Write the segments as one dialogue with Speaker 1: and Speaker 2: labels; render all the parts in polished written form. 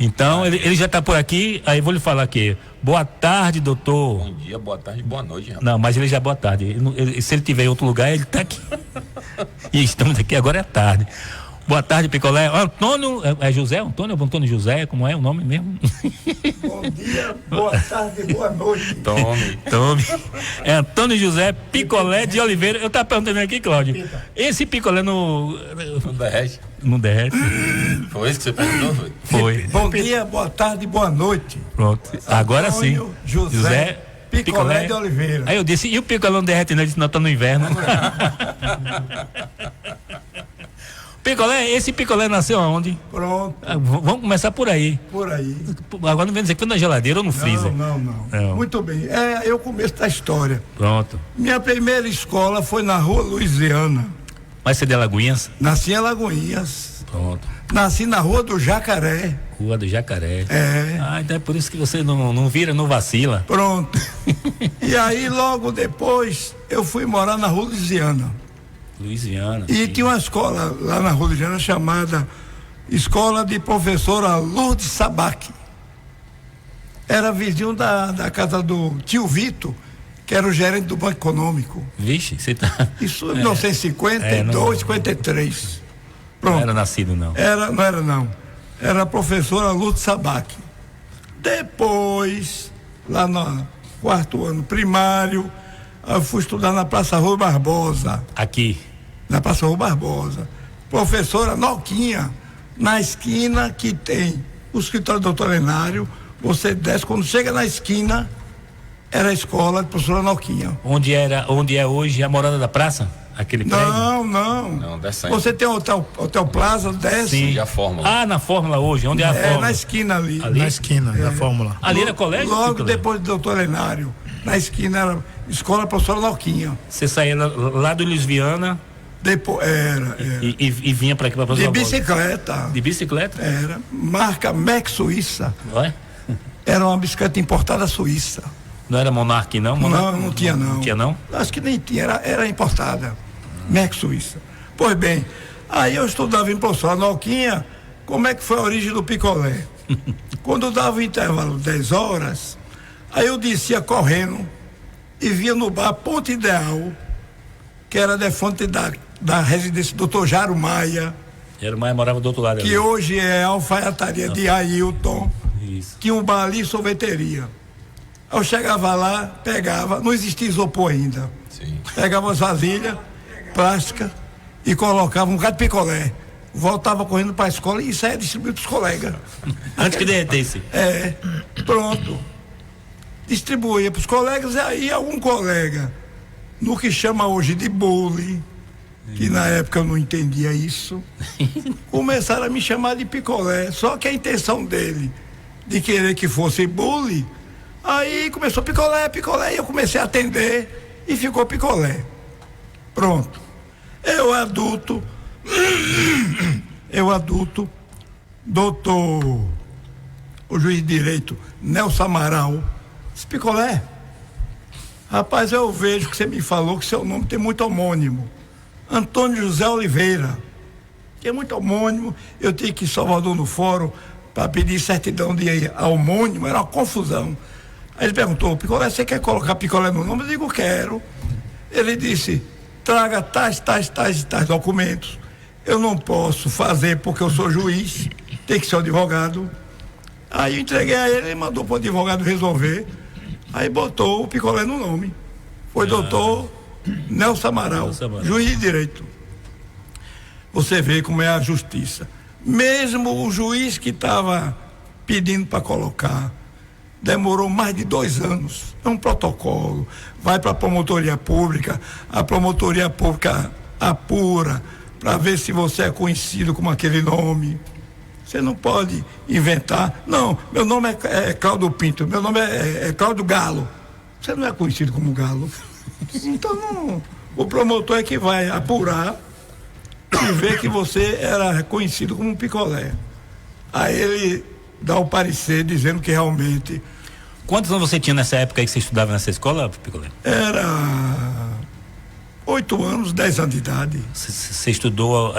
Speaker 1: Então, ele já está por aqui, aí vou lhe falar aqui. Boa tarde, doutor.
Speaker 2: Bom dia, boa tarde, boa noite, rapaz.
Speaker 1: Não, mas ele já é boa tarde. Se ele estiver em outro lugar, ele está aqui. E estamos aqui, agora é tarde. Boa tarde, Picolé. Antônio, é José? Antônio José, como é o nome mesmo?
Speaker 3: Bom dia, boa tarde, boa noite.
Speaker 1: Tome. É Antônio José Picolé de Oliveira. Eu estava perguntando aqui, Cláudio. Esse picolé
Speaker 2: Não derrete.
Speaker 1: não derrete?
Speaker 2: Foi isso que você perguntou?
Speaker 1: Foi.
Speaker 3: Bom dia, boa tarde, boa noite.
Speaker 1: Pronto. Agora sim.
Speaker 3: Antônio José Picolé de Oliveira.
Speaker 1: Aí eu disse, e o picolé não derrete? Ele disse, não, tá no inverno. Picolé, esse picolé nasceu aonde?
Speaker 3: Pronto,
Speaker 1: Vamos começar por aí.
Speaker 3: por aí.
Speaker 1: Agora não vem dizer que foi na geladeira ou no freezer.
Speaker 3: Não. Muito bem, é o começo da história.
Speaker 1: Pronto.
Speaker 3: Minha primeira escola foi na Rua Louisiana.
Speaker 1: Vai ser de Alagoinhas?
Speaker 3: Nasci em Alagoinhas.
Speaker 1: Pronto.
Speaker 3: Nasci na Rua do Jacaré.
Speaker 1: Rua do Jacaré.
Speaker 3: É.
Speaker 1: Ah, então é por isso que você não vira, não vacila.
Speaker 3: Pronto. E aí, logo depois, eu fui morar na Rua Louisiana.
Speaker 1: Louisiana.
Speaker 3: E
Speaker 1: sim.
Speaker 3: tinha uma escola lá na Rua Louisiana chamada Escola de Professora Lourdes Sabac. Era vizinho da casa do tio Vito, que era o gerente do Banco Econômico.
Speaker 1: Vixe, você tá.
Speaker 3: Isso em 1952, 53. Pronto.
Speaker 1: Não era nascido, não.
Speaker 3: Não. Era a professora Lourdes Sabac. Depois, lá no quarto ano primário, eu fui estudar na Praça Rui Barbosa.
Speaker 1: Aqui.
Speaker 3: Na Praça Rui Barbosa. Professora Noquinha, na esquina que tem o escritório do doutor Lenário, você desce, quando chega na esquina, era a escola de professora Noquinha.
Speaker 1: Onde é hoje a morada da praça? Aquele prédio?
Speaker 3: Não,
Speaker 2: descendo.
Speaker 3: Você tem o Hotel Plaza, desce.
Speaker 1: Sim.
Speaker 2: E a Fórmula.
Speaker 1: Ah, na Fórmula hoje, onde é a Fórmula?
Speaker 3: Na esquina ali.
Speaker 1: Ali?
Speaker 4: Na esquina da Fórmula.
Speaker 1: Ali era colégio?
Speaker 3: Logo
Speaker 1: Picolé?
Speaker 3: depois do doutor Lenário, na esquina era escola professora Noquinha.
Speaker 1: Você saía lá do Luiz Viana
Speaker 3: Depois, era.
Speaker 1: e vinha para aqui para fazer
Speaker 3: De
Speaker 1: uma bola.
Speaker 3: bicicleta.
Speaker 1: De bicicleta?
Speaker 3: Era. Marca Mac Suíça.
Speaker 1: Ué?
Speaker 3: Era uma bicicleta importada suíça.
Speaker 1: Não era Monark, não?
Speaker 3: Não tinha não.
Speaker 1: Não tinha não?
Speaker 3: Acho que nem tinha, era importada. Mac Suíça. Pois bem, aí eu estudava em professora Noquinha, como é que foi a origem do picolé? Quando dava o intervalo 10 horas, aí eu descia correndo e via no bar Ponte Ideal, que era de fonte da residência do Dr. Jaro Maia,
Speaker 1: Era mais morava do outro lado.
Speaker 3: que
Speaker 1: ali.
Speaker 3: hoje é a alfaiataria de Ailton.
Speaker 1: Isso.
Speaker 3: Tinha um bar ali, sorveteria. Eu chegava lá, pegava, não existia isopor ainda.
Speaker 2: Sim.
Speaker 3: Pegava as vasilhas plásticas e colocava um bocado de picolé. Voltava correndo para a escola e saía distribuindo para os colegas.
Speaker 1: Antes que derretesse.
Speaker 3: Pronto. Distribuía para os colegas, e aí algum colega, no que chama hoje de bullying, que na época eu não entendia isso, começaram a me chamar de picolé. Só que a intenção dele de querer que fosse bullying, aí começou picolé, e eu comecei a atender e ficou picolé. Pronto. Eu adulto, doutor, o juiz de direito Nelson Amaral, esse picolé, rapaz, eu vejo que você me falou que seu nome tem muito homônimo, Antônio José Oliveira, que é muito homônimo. Eu tinha que ir em Salvador no fórum para pedir certidão de homônimo, era uma confusão. Aí ele perguntou: picolé, você quer colocar picolé no nome? Eu digo: quero. Ele disse: traga tais documentos. Eu não posso fazer porque eu sou juiz, tem que ser o advogado. Aí eu entreguei a ele, mandou para o advogado resolver. Aí botou o picolé no nome. Foi doutor Nelson Amaral, juiz de direito. Você vê como é a justiça. Mesmo o juiz que estava pedindo para colocar, demorou mais de 2 anos. É um protocolo. Vai para a promotoria pública apura para ver se você é conhecido como aquele nome. Você não pode inventar. Não, meu nome é Cláudio Pinto, meu nome é Cláudio Galo. Você não é conhecido como Galo. Então não, o promotor é que vai apurar e ver que você era conhecido como um picolé. Aí ele dá o parecer dizendo que realmente.
Speaker 1: Quantos anos você tinha nessa época aí que você estudava nessa escola, picolé?
Speaker 3: Era 8 anos, 10 anos de idade.
Speaker 1: Você estudou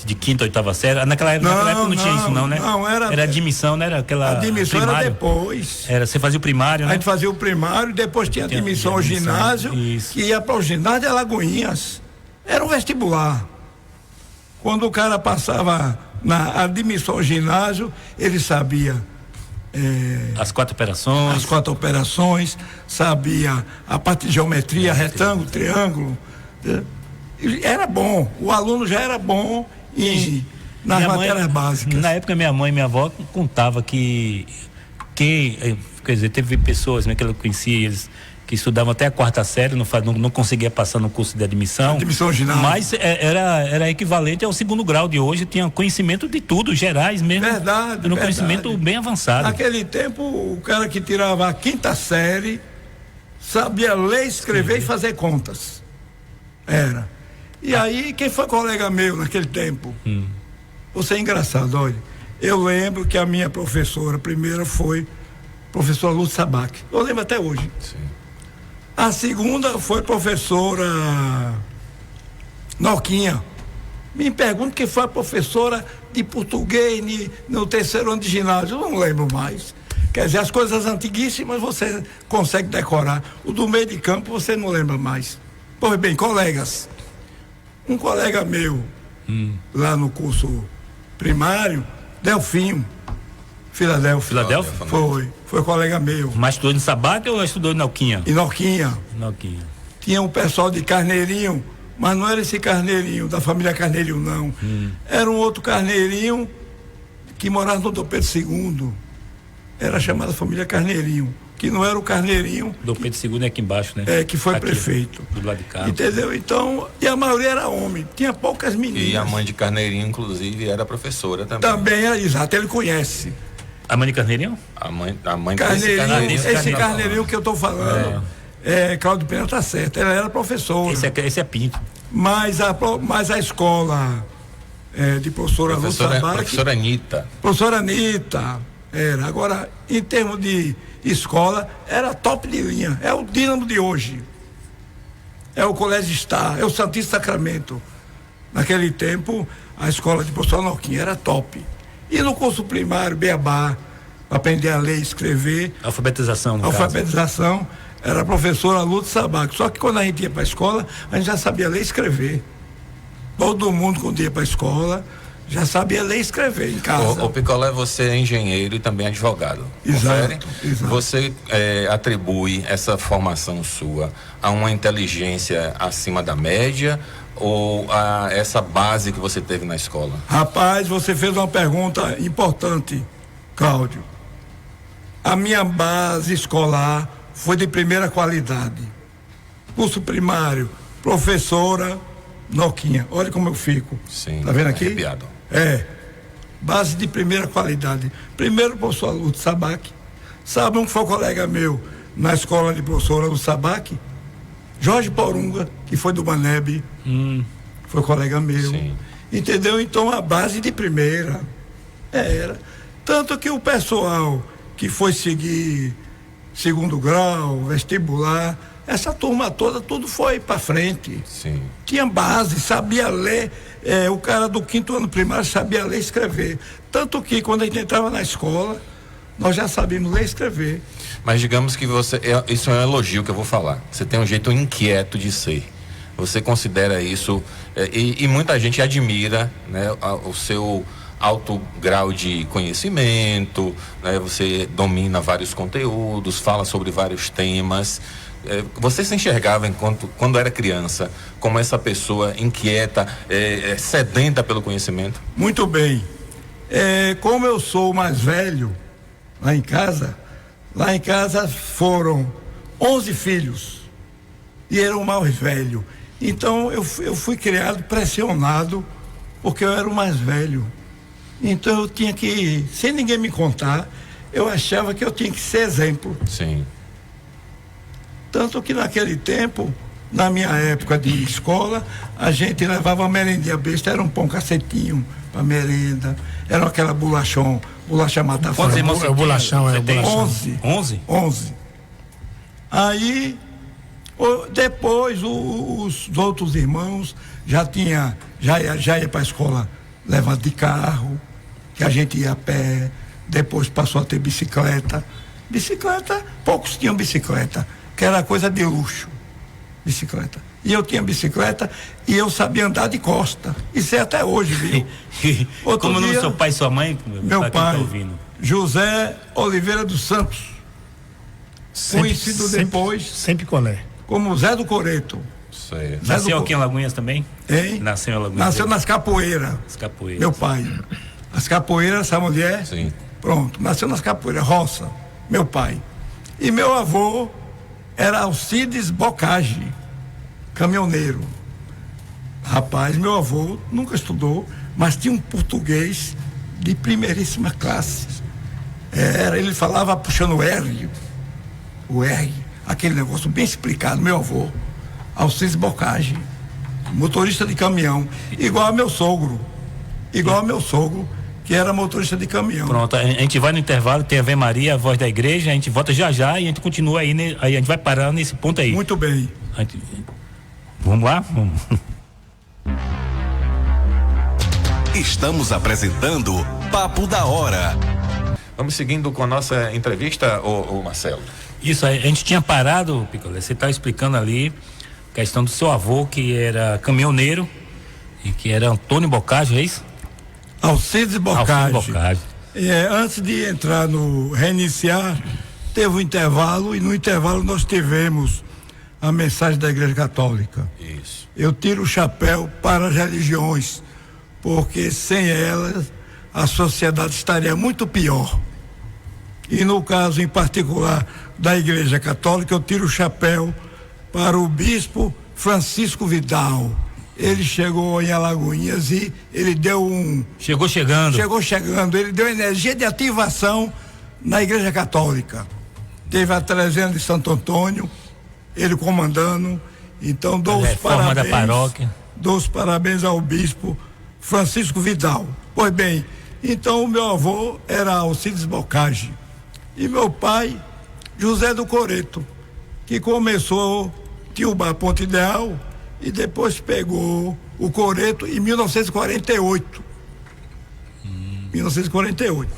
Speaker 1: de quinta a oitava série? Naquela época não tinha isso não, né?
Speaker 3: Não,
Speaker 1: era admissão, não era aquela...
Speaker 3: A admissão
Speaker 1: primário.
Speaker 3: era depois.
Speaker 1: Você fazia o primário, né?
Speaker 3: A gente fazia o primário, depois tinha admissão ao ginásio,
Speaker 1: isso.
Speaker 3: que ia para o ginásio de Alagoinhas. Era um vestibular. Quando o cara passava na admissão ao ginásio, ele sabia
Speaker 1: as 4 operações,
Speaker 3: sabia a parte de geometria, retângulo, triângulo. Era bom, o aluno já era bom nas matérias básicas.
Speaker 1: Na época minha mãe e minha avó contavam que quer dizer, teve pessoas, né, que eu conhecia, eles que estudavam até a 4ª série, não conseguia passar no curso de admissão.
Speaker 3: Admissão ginásio.
Speaker 1: Mas era equivalente ao 2º grau de hoje, tinha conhecimento de tudo, gerais mesmo.
Speaker 3: Verdade.
Speaker 1: Um conhecimento bem avançado.
Speaker 3: Naquele tempo, o cara que tirava a 5ª série sabia ler, escrever e fazer contas. Era. E aí, quem foi colega meu naquele tempo? Você é engraçado, olha. Eu lembro que a minha professora primeira foi professora Lúcia Sabac. Eu lembro até hoje.
Speaker 2: Sim.
Speaker 3: A segunda foi professora Noquinha. Me pergunto quem foi a professora de português no 3º ano de ginásio. Eu não lembro mais. Quer dizer, as coisas antiguíssimas você consegue decorar. O do meio de campo você não lembra mais. Pois bem, colegas. Um colega meu, lá no curso primário, Delfinho, Filadélfia. Foi colega meu.
Speaker 1: Mas estudou em Sabac ou estudou em Noquinha?
Speaker 3: Em Noquinha.
Speaker 1: Noquinha.
Speaker 3: Tinha um pessoal de Carneirinho, mas não era esse Carneirinho, da família Carneirinho, não. Era um outro Carneirinho que morava no Dom Pedro II. Era chamada família Carneirinho, que não era o Carneirinho.
Speaker 1: Dom Pedro II é aqui embaixo, né?
Speaker 3: Que foi aqui, prefeito.
Speaker 1: Do lado de cá.
Speaker 3: Entendeu? Então, e a maioria era homem, tinha poucas meninas.
Speaker 2: E a mãe de Carneirinho, inclusive, era professora também.
Speaker 3: Também, exato, ele conhece.
Speaker 1: A mãe de Carneirinho?
Speaker 2: A mãe
Speaker 3: Carneirinho, esse Carneirinho que eu estou falando, Cláudio Pena tá certo, ela era professora.
Speaker 1: Esse é Pinto.
Speaker 3: Mas a escola de professora Lúcia Sabac, professora Anitta, era. Agora, em termos de escola, era top de linha, é o Dínamo de hoje. É o Colégio Star, é o Santíssimo Sacramento. Naquele tempo, a escola de professora Noquinha era top. E no curso primário, Beabá, aprender a ler e escrever.
Speaker 1: Alfabetização, no
Speaker 3: Alfabetização, caso. Era a professora Lúcia Sabac. Só que quando a gente ia para a escola, a gente já sabia ler e escrever. Todo mundo, quando ia para a escola, já sabia ler e escrever em casa.
Speaker 2: O Picolé, você é engenheiro e também advogado.
Speaker 3: Exato.
Speaker 2: Você atribui essa formação sua a uma inteligência acima da média ou a essa base que você teve na escola?
Speaker 3: Rapaz, você fez uma pergunta importante, Cláudio. A minha base escolar foi de primeira qualidade. Curso primário, professora Noquinha. Olha como eu fico.
Speaker 2: Sim.
Speaker 3: Tá vendo aqui?
Speaker 2: Arrepiado.
Speaker 3: Base de primeira qualidade. Primeiro, professor Lúcio Sabac. Sabe um que foi colega meu na escola de professora Lúcio Sabac? Jorge Porunga, que foi do Maneb. Foi colega meu.
Speaker 2: Sim.
Speaker 3: Entendeu? Então, a base de primeira era. Tanto que o pessoal que foi seguir 2º grau, vestibular, essa turma toda, tudo foi para frente.
Speaker 2: Sim.
Speaker 3: Tinha base, sabia ler. O cara do 5º ano primário sabia ler e escrever. Tanto que quando a gente entrava na escola, nós já sabíamos ler e escrever.
Speaker 2: Mas digamos que isso é um elogio que eu vou falar. Você tem um jeito inquieto de ser. Você considera isso, e muita gente admira, né, o seu alto grau de conhecimento, né, você domina vários conteúdos, fala sobre vários temas. Você se enxergava quando era criança como essa pessoa inquieta, sedenta pelo conhecimento?
Speaker 3: Muito bem. Como eu sou o mais velho lá em casa foram 11 filhos e era o mais velho. Então eu fui criado pressionado porque eu era o mais velho. Então eu tinha que, sem ninguém me contar, eu achava que eu tinha que ser exemplo.
Speaker 2: Sim.
Speaker 3: Tanto que naquele tempo, na minha época de escola, a gente levava uma merendinha besta, era um pão cacetinho para merenda, era aquela bolacha matafora.
Speaker 1: Quantos irmãos?
Speaker 4: É o bolachão, é o bolachão.
Speaker 3: 11. Aí, Depois os outros irmãos já ia para a escola levando de carro, que a gente ia a pé. Depois passou a ter bicicleta. Poucos tinham bicicleta, que era coisa de luxo, bicicleta. E eu tinha bicicleta e eu sabia andar de costa. Isso é até hoje, viu?
Speaker 1: Como o nome do seu pai e sua mãe?
Speaker 3: Meu pai, José Oliveira dos Santos, conhecido depois
Speaker 4: sempre Colé,
Speaker 3: como Zé do Coreto.
Speaker 1: Nasceu aqui em Alagoinhas também?
Speaker 3: Hein?
Speaker 1: Nasceu em Alagoinhas.
Speaker 3: Nasceu nas Capoeiras. Meu pai. As Capoeiras, essa mulher?
Speaker 2: Sim.
Speaker 3: Pronto, nasceu nas Capoeiras, roça, meu pai. E meu avô era Alcides Bocage, caminhoneiro. Rapaz, meu avô nunca estudou, mas tinha um português de primeiríssima classe. Ele falava puxando o R, aquele negócio bem explicado, meu avô, Alcides Bocage, motorista de caminhão, igual ao meu sogro, que era motorista de caminhão.
Speaker 1: Pronto, a gente vai no intervalo, tem a Ave Maria, a voz da igreja, a gente volta já e a gente continua aí, aí a gente vai parar nesse ponto aí.
Speaker 3: Muito bem.
Speaker 1: Vamos lá? Vamos.
Speaker 5: Estamos apresentando Papo da Hora.
Speaker 2: Vamos seguindo com a nossa entrevista, ô Marcelo.
Speaker 1: Isso, a gente tinha parado, Picolé, você está explicando ali a questão do seu avô, que era caminhoneiro e que era Antônio Bocage, é isso?
Speaker 3: Alcides Bocage. Antes de entrar no reiniciar, teve um intervalo e no intervalo nós tivemos a mensagem da Igreja Católica.
Speaker 2: Isso.
Speaker 3: Eu tiro o chapéu para as religiões, porque sem elas a sociedade estaria muito pior. E no caso em particular da Igreja Católica, eu tiro o chapéu para o bispo Francisco Vidal. Ele chegou em Alagoinhas e ele deu
Speaker 1: Chegou chegando,
Speaker 3: ele deu energia de ativação na Igreja Católica. Teve a trezena de Santo Antônio, ele comandando. Então dou os parabéns.
Speaker 1: Da paróquia.
Speaker 3: Dou os parabéns ao bispo Francisco Vidal. Pois bem, então o meu avô era Alcides Bocage e meu pai José do Coreto, que começou, tinha o Bar Ponto Ideal e depois pegou o Coreto em 1948. 1948.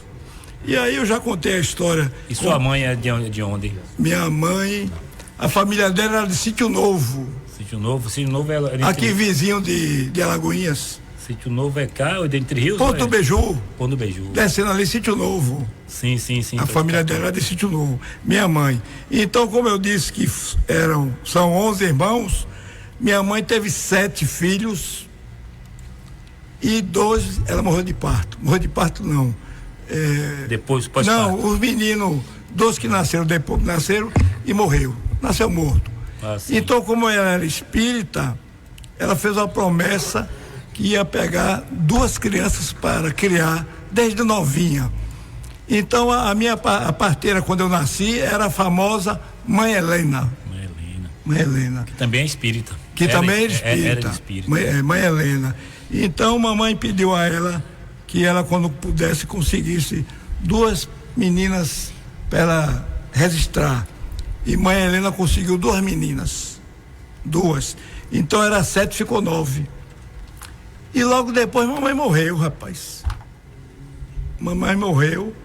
Speaker 3: E aí eu já contei a história.
Speaker 1: E sua mãe é de onde?
Speaker 3: Minha mãe, a família dela era de Sítio Novo.
Speaker 1: Sítio Novo é
Speaker 3: aqui vizinho de Alagoinhas.
Speaker 1: Sítio Novo é cá, ou Entre Rios?
Speaker 3: Ponto Beiju.
Speaker 1: Ponto Beiju.
Speaker 3: Descendo ali, Sítio Novo.
Speaker 1: Sim.
Speaker 3: A família dela era de Sítio Novo. Minha mãe. Então, como eu disse que são 11 irmãos, minha mãe teve 7 filhos e 2, ela morreu de parto. Morreu de parto não.
Speaker 1: Depois, pós-parto.
Speaker 3: Não, os meninos, 2 que nasceram depois nasceram e morreu. Nasceu morto. Então, como ela era espírita, ela fez uma promessa que ia pegar 2 crianças para criar desde novinha. Então a parteira, quando eu nasci, era a famosa Mãe Helena.
Speaker 1: Que também é espírita.
Speaker 3: Era espírita. Mãe Helena. Então mamãe pediu a ela que ela, quando pudesse, conseguisse 2 meninas para ela registrar. E Mãe Helena conseguiu 2 meninas. 2. Então era 7, ficou 9. E logo depois mamãe morreu, rapaz. Mamãe morreu,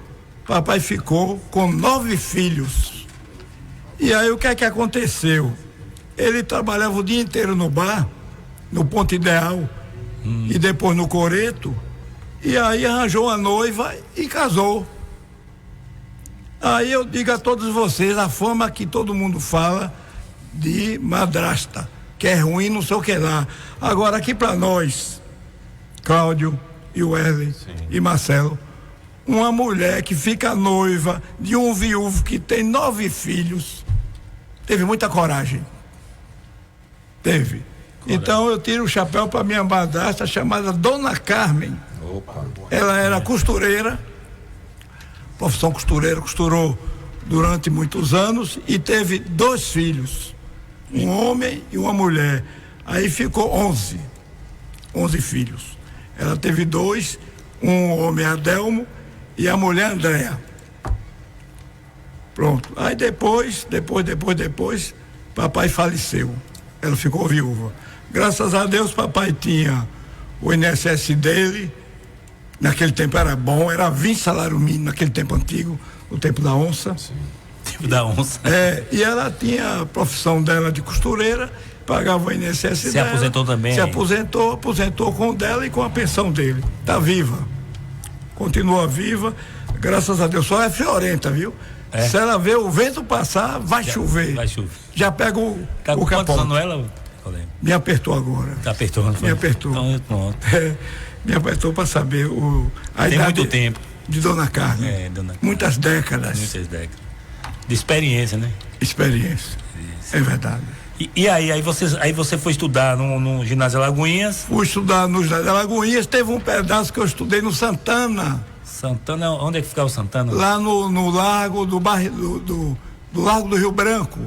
Speaker 3: papai ficou com 9 filhos. E aí o que é que aconteceu? Ele trabalhava o dia inteiro no bar, no Ponto Ideal, e depois no Coreto, e aí arranjou uma noiva e casou. Aí eu digo a todos vocês, a fama que todo mundo fala de madrasta, que é ruim, não sei o que lá. Agora aqui para nós, Cláudio e Wesley e Marcelo, uma mulher que fica noiva de um viúvo que tem 9 filhos, teve muita coragem. Teve. Então eu tiro o chapéu para minha madrasta chamada Dona Carmen.
Speaker 2: Opa.
Speaker 3: Ela era costureira, profissão costureira, costurou durante muitos anos e teve 2 filhos, um homem e uma mulher. Aí ficou 11 filhos. Ela teve 2, um homem, Adelmo, e a mulher, Andréa. Pronto. Aí depois, papai faleceu. Ela ficou viúva. Graças a Deus, papai tinha o INSS dele. Naquele tempo era bom, era 20 salário mínimo naquele tempo antigo, no tempo da onça.
Speaker 2: Sim.
Speaker 1: Tempo da onça.
Speaker 3: E ela tinha a profissão dela de costureira, pagava o INSS
Speaker 1: Se
Speaker 3: dela.
Speaker 1: aposentou também?
Speaker 3: Se aposentou com o dela e com a pensão dele. Tá viva. Continua viva, graças a Deus. Só é friorenta, viu? Se ela vê o vento passar, vai chover.
Speaker 1: Vai chover.
Speaker 3: Já pega o
Speaker 1: Quantos
Speaker 3: capote.
Speaker 1: anos ela?
Speaker 3: Me apertou agora.
Speaker 1: Tá apertando.
Speaker 3: Me apertou.
Speaker 1: Então, pronto.
Speaker 3: Me apertou para saber a
Speaker 1: Tem
Speaker 3: idade
Speaker 1: muito tempo.
Speaker 3: de Dona Carmen.
Speaker 1: Dona Carmen.
Speaker 3: Muitas décadas.
Speaker 1: Muitas décadas. De experiência, né?
Speaker 3: Experiência.
Speaker 1: Isso.
Speaker 3: É verdade.
Speaker 1: E aí você foi estudar no ginásio Alagoinhas?
Speaker 3: Fui estudar no ginásio Alagoinhas, teve um pedaço que eu estudei no Santana.
Speaker 1: Santana, onde é que ficava o Santana?
Speaker 3: Lá no largo do Largo do Rio Branco.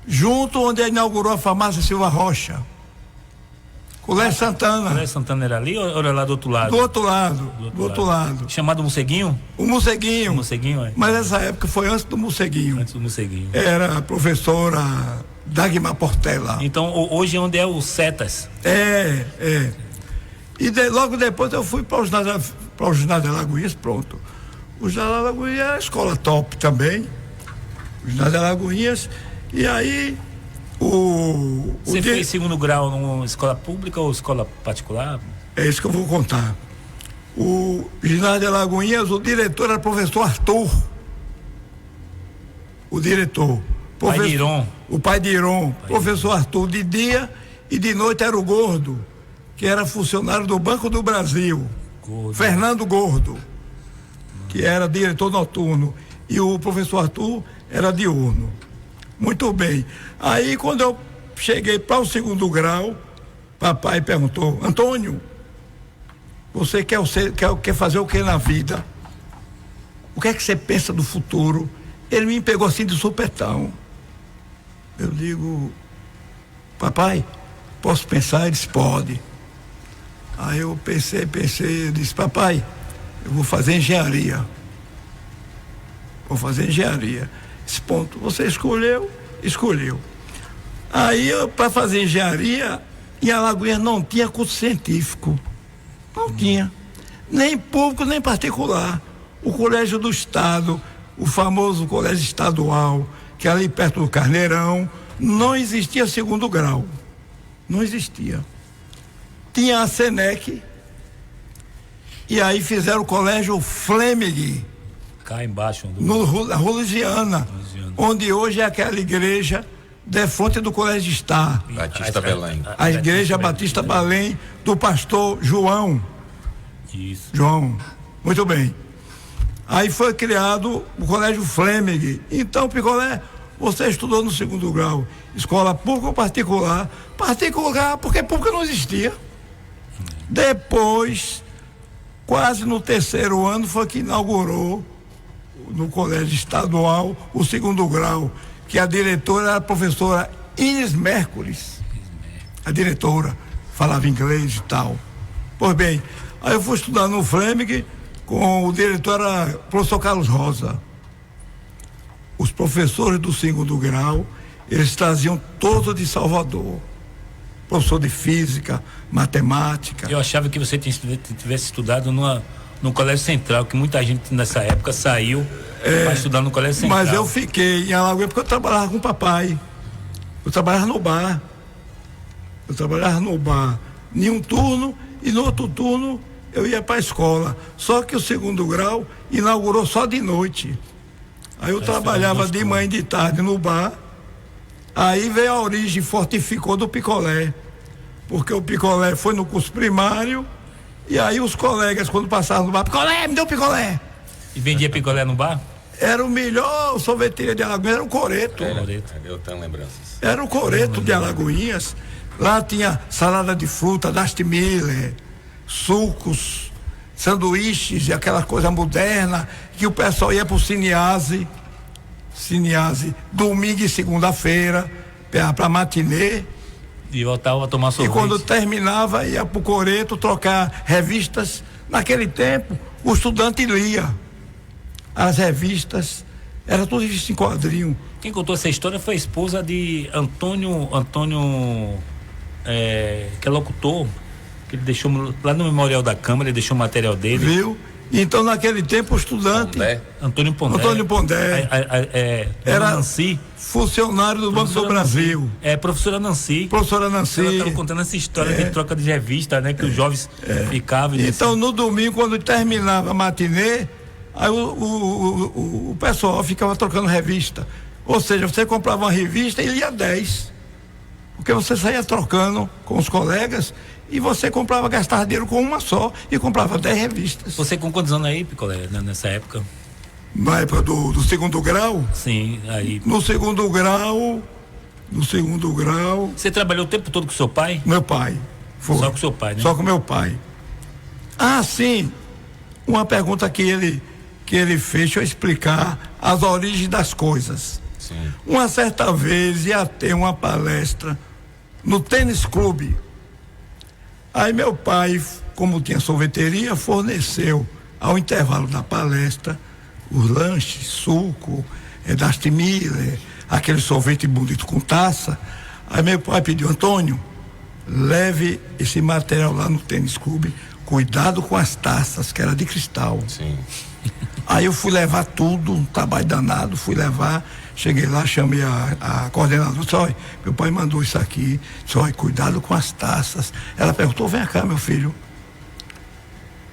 Speaker 3: Junto onde inaugurou a farmácia Silva Rocha. Colégio Santana.
Speaker 1: Colégio Santana era ali ou era lá do outro lado?
Speaker 3: Do outro lado.
Speaker 1: Chamado Morceguinho?
Speaker 3: O Morceguinho.
Speaker 1: O Morceguinho, é.
Speaker 3: Mas essa época foi antes do Morceguinho.
Speaker 1: Antes do Morceguinho.
Speaker 3: Era a professora Dagmar Portela.
Speaker 1: Então, hoje é onde é o Setas?
Speaker 3: E logo depois eu fui para o ginásio Alagoinhas, pronto. O ginásio Alagoinhas era a escola top também. O ginásio Alagoinhas. E aí
Speaker 1: Você fez segundo grau numa escola pública ou escola particular?
Speaker 3: É isso que eu vou contar. O ginásio de Alagoinhas, o diretor era o professor Arthur. O diretor.
Speaker 1: Pai de Iron.
Speaker 3: O pai de Iron. Professor Arthur. De dia e de noite era o Gordo, que era funcionário do Banco do Brasil.
Speaker 1: Gordo.
Speaker 3: Fernando Gordo, que era diretor noturno. E o professor Arthur era diurno. Muito bem. Aí, quando eu cheguei para o segundo grau, papai perguntou: Antônio, você quer fazer o que na vida? O que é que você pensa do futuro? Ele me pegou assim de supetão. Eu digo: papai, posso pensar? Ele disse: pode. Aí eu pensei, eu disse: papai, eu vou fazer engenharia. Esse ponto, você escolheu. Aí, para fazer engenharia, em Alagoinhas não tinha curso científico. Não tinha. Nem público, nem particular. O Colégio do Estado, o famoso Colégio Estadual, que é ali perto do Carneirão, não existia segundo grau. Não existia. Tinha a Senec, e aí fizeram o Colégio Fleming,
Speaker 1: Cá embaixo.
Speaker 3: na Rua Louisiana, onde hoje é aquela igreja de frente do Colégio Estar.
Speaker 2: Batista Belém.
Speaker 3: A igreja Batista Belém, do pastor João.
Speaker 1: Isso.
Speaker 3: João, muito bem. Aí foi criado o Colégio Fleming. Então, Picolé, você estudou no segundo grau, escola pública ou particular? Particular, porque pública não existia. Depois, quase no terceiro ano, foi que inaugurou no Colégio Estadual o segundo grau, que a diretora era a professora Inês Mércules. A diretora falava inglês e tal. Pois bem, aí eu fui estudar no Fleming, com o diretor era o professor Carlos Rosa. Os professores do segundo grau, eles traziam todos de Salvador. Professor de física, matemática.
Speaker 1: Eu achava que você tivesse estudado no Colégio Central, que muita gente nessa época saiu para estudar no Colégio Central.
Speaker 3: Mas eu fiquei em Alagoas porque eu trabalhava com o papai. Eu trabalhava no bar. Em um turno, e no outro turno eu ia para a escola. Só que o segundo grau inaugurou só de noite. Aí eu trabalhava de manhã e de tarde no bar. Aí veio a origem, fortificou do picolé. Porque o picolé foi no curso primário. E aí os colegas, quando passavam no bar: picolé, me deu picolé.
Speaker 1: E vendia picolé no bar?
Speaker 3: Era o melhor sorveteria de Alagoinhas, era o Coreto.
Speaker 2: Eu tenho lembranças.
Speaker 3: Era o Coreto de Alagoinhas. Lá tinha salada de fruta, Dasti Miller, sucos, sanduíches e aquela coisa moderna, que o pessoal ia pro Cinease, domingo e segunda-feira, pra matinê.
Speaker 1: E voltava a tomar sorvete.
Speaker 3: E quando terminava, ia pro Coreto trocar revistas. Naquele tempo, o estudante lia as revistas Era tudo revista em quadrinho.
Speaker 1: Quem contou essa história foi a esposa de Antônio, que é locutor, que ele deixou lá no Memorial da Câmara, ele deixou o material dele.
Speaker 3: Viu? Então, naquele tempo, o estudante...
Speaker 1: Antônio Pondé.
Speaker 3: Era
Speaker 1: Nancy,
Speaker 3: funcionário do Banco do Brasil.
Speaker 1: Professora Nancy. Ela estava contando essa história de troca de revista, né? Que os jovens ficavam.
Speaker 3: Então, no domingo, quando terminava a matinê, aí o pessoal ficava trocando revista. Ou seja, você comprava uma revista e lia 10. Porque você saía trocando com os colegas e você gastava dinheiro com uma só e comprava 10 revistas.
Speaker 1: Você com quantos anos aí, Picolé, nessa época?
Speaker 3: Na época do segundo grau?
Speaker 1: Sim, aí.
Speaker 3: No segundo grau.
Speaker 1: Você trabalhou o tempo todo com seu pai?
Speaker 3: Meu pai. Foi.
Speaker 1: Só com seu pai, né?
Speaker 3: Só com meu pai. Ah, sim. Uma pergunta que ele fez, deixa eu explicar as origens das coisas.
Speaker 2: Sim.
Speaker 3: Uma certa vez ia ter uma palestra no tênis clube. Aí meu pai, como tinha sorveteria, forneceu ao intervalo da palestra os lanches, suco, Dusty Miller, aquele sorvete bonito com taça. Aí meu pai pediu: Antônio, leve esse material lá no tênis clube, cuidado com as taças, que era de cristal.
Speaker 2: Sim.
Speaker 3: Aí eu fui levar tudo, um trabalho danado, cheguei lá, chamei a coordenadora, disse: olha, meu pai mandou isso aqui, disse: olha, cuidado com as taças. Ela perguntou: vem cá, meu filho,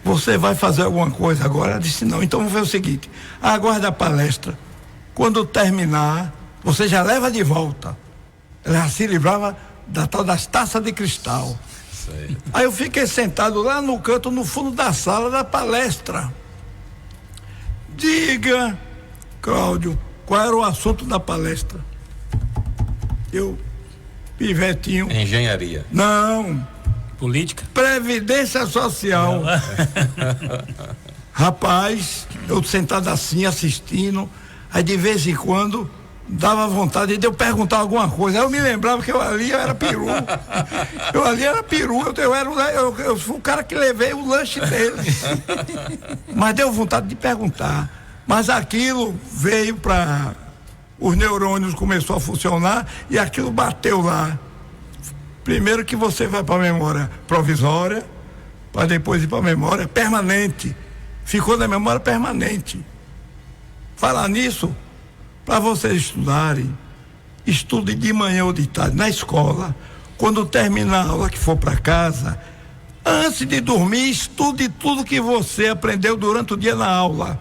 Speaker 3: você vai fazer alguma coisa agora? Ela disse: não. Então vamos ver o seguinte, aguarda a palestra, quando terminar, você já leva de volta. Ela já se livrava da tal das taças de cristal.
Speaker 2: Sei.
Speaker 3: Aí eu fiquei sentado lá no canto, no fundo da sala da palestra. Diga, Cláudio, qual era o assunto da palestra? Eu, pivetinho.
Speaker 2: Engenharia.
Speaker 3: Não.
Speaker 1: Política?
Speaker 3: Previdência Social. Rapaz, eu sentado assim, assistindo, aí de vez em quando dava vontade de eu perguntar alguma coisa. Aí eu me lembrava que eu era peru. Eu fui o cara que levei o lanche dele. Mas deu vontade de perguntar. Mas aquilo veio para os neurônios, começou a funcionar e aquilo bateu lá. Primeiro que você vai para a memória provisória, para depois ir para a memória permanente. Ficou na memória permanente. Falar nisso, para vocês estudarem, estude de manhã ou de tarde na escola. Quando terminar a aula que for para casa, antes de dormir, estude tudo que você aprendeu durante o dia na aula.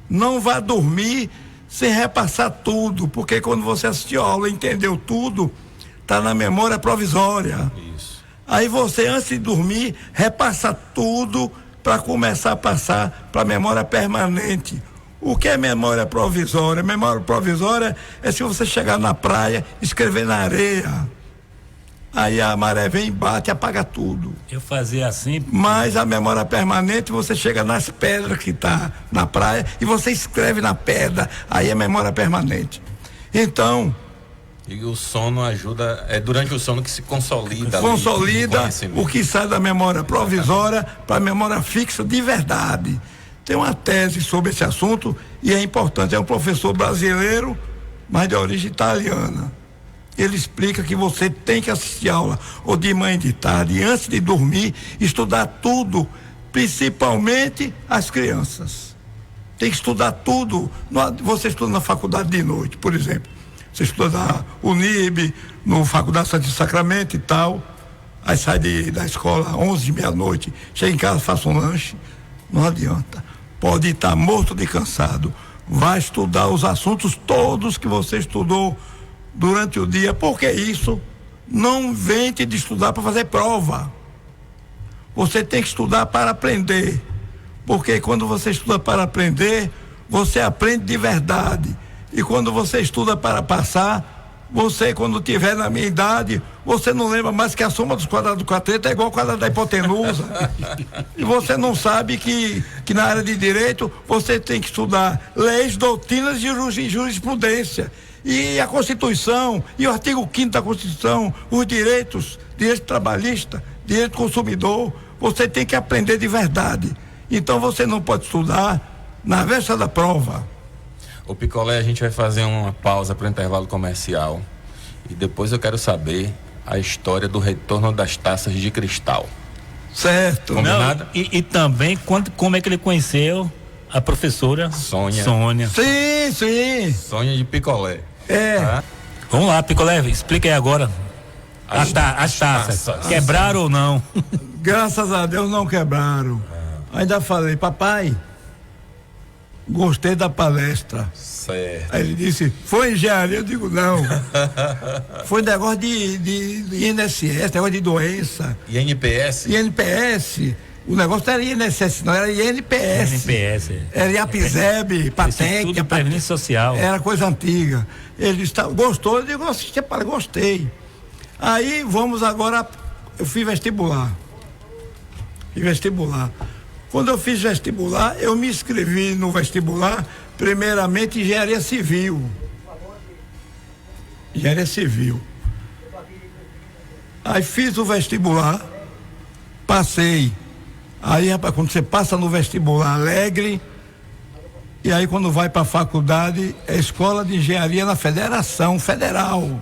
Speaker 3: Não vá dormir sem repassar tudo, porque quando você assistiu a aula e entendeu tudo, está na memória provisória.
Speaker 2: Isso.
Speaker 3: Aí você, antes de dormir, repassa tudo para começar a passar para a memória permanente. O que é memória provisória? Memória provisória é se você chegar na praia, escrever na areia. Aí a maré vem, bate e apaga tudo.
Speaker 1: Eu fazia assim.
Speaker 3: Mas a memória permanente, você chega nas pedras que tá na praia e você escreve na pedra. Aí é memória permanente. Então...
Speaker 2: E o sono ajuda, é durante o sono que se consolida
Speaker 3: o que sai da memória provisória para a memória fixa de verdade. Tem uma tese sobre esse assunto e é importante, é um professor brasileiro, mas de origem italiana. Ele explica que você tem que assistir aula ou de manhã e de tarde, e antes de dormir, estudar tudo, principalmente as crianças. Tem que estudar tudo. Você estuda na faculdade de noite, por exemplo. Você estuda na Unib, no Faculdade Santíssimo Sacramento e tal. Aí sai da escola 11, meia-noite, chega em casa, faça um lanche. Não adianta. Pode estar morto de cansado. Vai estudar os assuntos todos que você estudou durante o dia. Porque isso não vem de estudar para fazer prova. Você tem que estudar para aprender. Porque quando você estuda para aprender, você aprende de verdade. E quando você estuda para passar, você, quando tiver na minha idade, você não lembra mais que a soma dos quadrados do quarteto é igual ao quadrado da hipotenusa. E você não sabe que na área de direito você tem que estudar leis, doutrinas e jurisprudência. E a Constituição, e o artigo 5º da Constituição, os direitos, direito trabalhista, direito consumidor, você tem que aprender de verdade. Então você não pode estudar na véspera da prova.
Speaker 2: O Picolé, a gente vai fazer uma pausa para o intervalo comercial e depois eu quero saber a história do retorno das taças de cristal.
Speaker 3: Certo.
Speaker 2: Combinado?
Speaker 1: E também como é que ele conheceu a professora
Speaker 2: Sônia.
Speaker 3: Sim, sim.
Speaker 2: Sônia de Picolé.
Speaker 3: É.
Speaker 1: Vamos lá, Picolé, explica aí agora. As taças. Quebraram ou não?
Speaker 3: Graças a Deus não quebraram. Ainda falei, papai, gostei da palestra.
Speaker 2: Certo.
Speaker 3: Aí ele disse, foi engenharia? Eu digo, não. Foi negócio de INSS, negócio de doença.
Speaker 2: INPS?
Speaker 3: INPS. O negócio não era INSS, não, era INPS.
Speaker 1: INPS.
Speaker 3: Era IAPSEB, PATEC.
Speaker 1: Tudo Previdência Social.
Speaker 3: Era coisa antiga. Ele disse, gostou? Eu digo, gostei. Aí vamos agora, eu fiz vestibular. Quando eu fiz vestibular, eu me inscrevi no vestibular, primeiramente engenharia civil. Aí fiz o vestibular, passei. Aí, rapaz, quando você passa no vestibular alegre, e aí quando vai para a faculdade, é Escola de Engenharia na Federação Federal.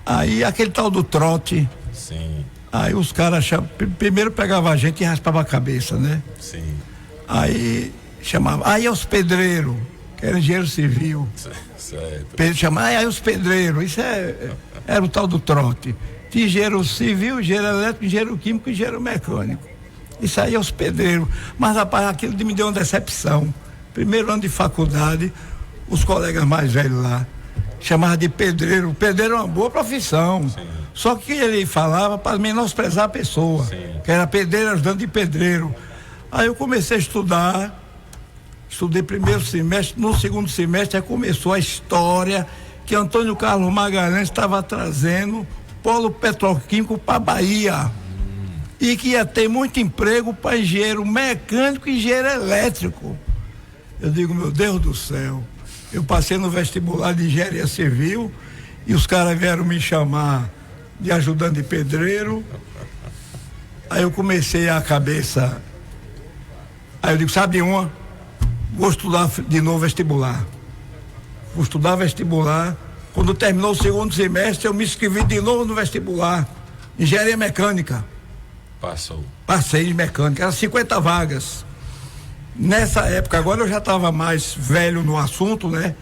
Speaker 3: Aí aquele tal do trote.
Speaker 2: Sim.
Speaker 3: Aí os caras primeiro pegavam a gente e raspavam a cabeça, né?
Speaker 2: Sim.
Speaker 3: Aí chamava, aí é os pedreiros, que era engenheiro civil.
Speaker 2: Certo.
Speaker 3: Chamava, aí os pedreiros, era o tal do trote. Tinha engenheiro civil, engenheiro elétrico, engenheiro químico e engenheiro mecânico. Isso aí é os pedreiros. Mas, rapaz, aquilo me deu uma decepção. Primeiro ano de faculdade, os colegas mais velhos lá chamavam de pedreiro. O pedreiro é uma boa profissão. Sim. Só que ele falava para menosprezar a pessoa. Sim. Que era pedreiro ajudante de pedreiro. Aí eu comecei a estudei primeiro semestre, no segundo semestre aí começou a história que Antônio Carlos Magalhães estava trazendo polo petroquímico para Bahia. E que ia ter muito emprego para engenheiro mecânico e engenheiro elétrico. Eu digo, meu Deus do céu, eu passei no vestibular de engenharia civil e os caras vieram me chamar de ajudante de pedreiro. Aí eu comecei a cabeça. Aí eu digo, sabe uma? Vou estudar de novo vestibular. Vou estudar vestibular. Quando terminou o segundo semestre, eu me inscrevi de novo no vestibular. Engenharia mecânica.
Speaker 2: Passou.
Speaker 3: Passei de mecânica, eram 50 vagas. Nessa época, agora eu já estava mais velho no assunto, né?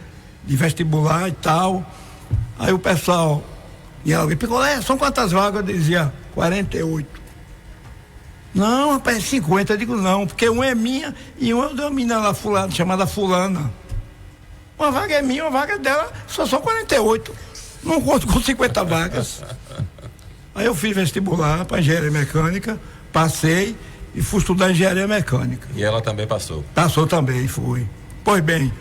Speaker 3: De vestibular e tal. Aí o pessoal ia alguém, Picolé, são quantas vagas? Eu dizia, 48. Não, rapaz, 50. Eu digo, não, porque uma é minha e uma é de uma menina lá, fulana, chamada fulana. Uma vaga é minha, uma vaga é dela, só são 48. Não conto com 50 vagas. Aí eu fiz vestibular para engenharia mecânica, passei e fui estudar engenharia mecânica.
Speaker 2: E ela também passou?
Speaker 3: Passou também, fui. Pois bem,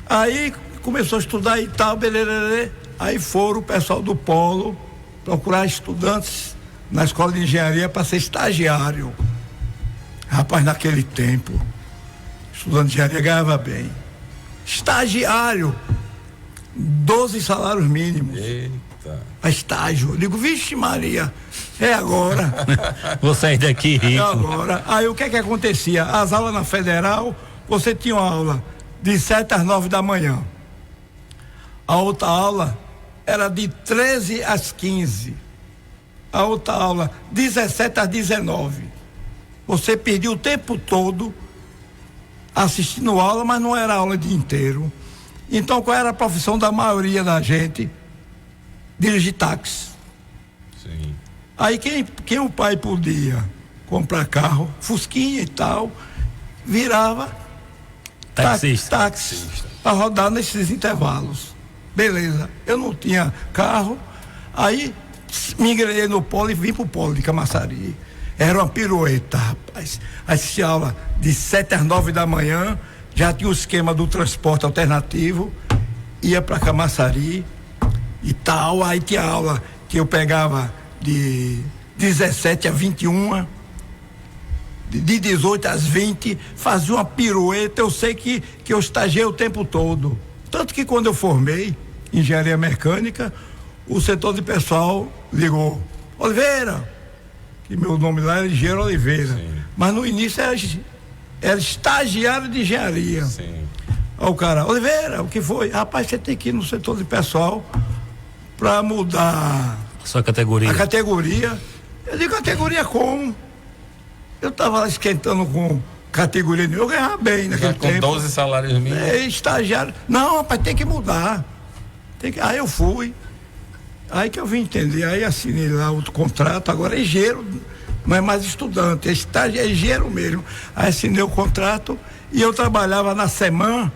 Speaker 3: aí começou a estudar e tal, beleza. Aí foram o pessoal do polo procurar estudantes na escola de engenharia para ser estagiário. Rapaz, naquele tempo, estudante de engenharia ganhava bem. Estagiário, 12 salários mínimos.
Speaker 2: Eita.
Speaker 3: A estágio. Eu digo, vixe Maria, é agora.
Speaker 1: Vou sair daqui rico.
Speaker 3: É agora. Aí o que acontecia? As aulas na Federal, você tinha uma aula de 7 às 9 da manhã. A outra aula era de 13 às 15. A outra aula, 17 às 19. Você perdia o tempo todo assistindo aula, mas não era aula o dia inteiro. Então, qual era a profissão da maioria da gente? Dirigir táxi.
Speaker 2: Sim.
Speaker 3: Aí quem o pai podia comprar carro, fusquinha e tal, virava táxi para rodar nesses intervalos. Beleza, eu não tinha carro, aí me engrenei no polo e vim pro polo de Camaçari. Era uma pirueta, rapaz. Assistia aula de 7 às 9 da manhã, já tinha o esquema do transporte alternativo, ia para Camaçari e tal. Aí tinha aula que eu pegava de 17 a 21, de 18 às 20, fazia uma pirueta. Eu sei que eu estagiei o tempo todo. Tanto que quando eu formei engenharia mecânica, o setor de pessoal ligou, Oliveira, que meu nome lá era engenheiro Oliveira. Sim. Mas no início era estagiário de engenharia.
Speaker 2: Sim.
Speaker 3: Aí o cara, Oliveira, o que foi? Rapaz, você tem que ir no setor de pessoal para mudar
Speaker 1: Sua categoria.
Speaker 3: a categoria. Eu digo, categoria como? Eu estava lá esquentando com categoria nenhuma, eu ganhava bem naquele
Speaker 2: Com
Speaker 3: tempo.
Speaker 2: 12 salários mínimos.
Speaker 3: Estagiário. Não, rapaz, tem que mudar. Aí eu fui. Aí que eu vim entender. Aí assinei lá o contrato, agora é engenheiro, não é mais estudante, é engenheiro mesmo. Aí assinei o contrato e eu trabalhava na SEMAN,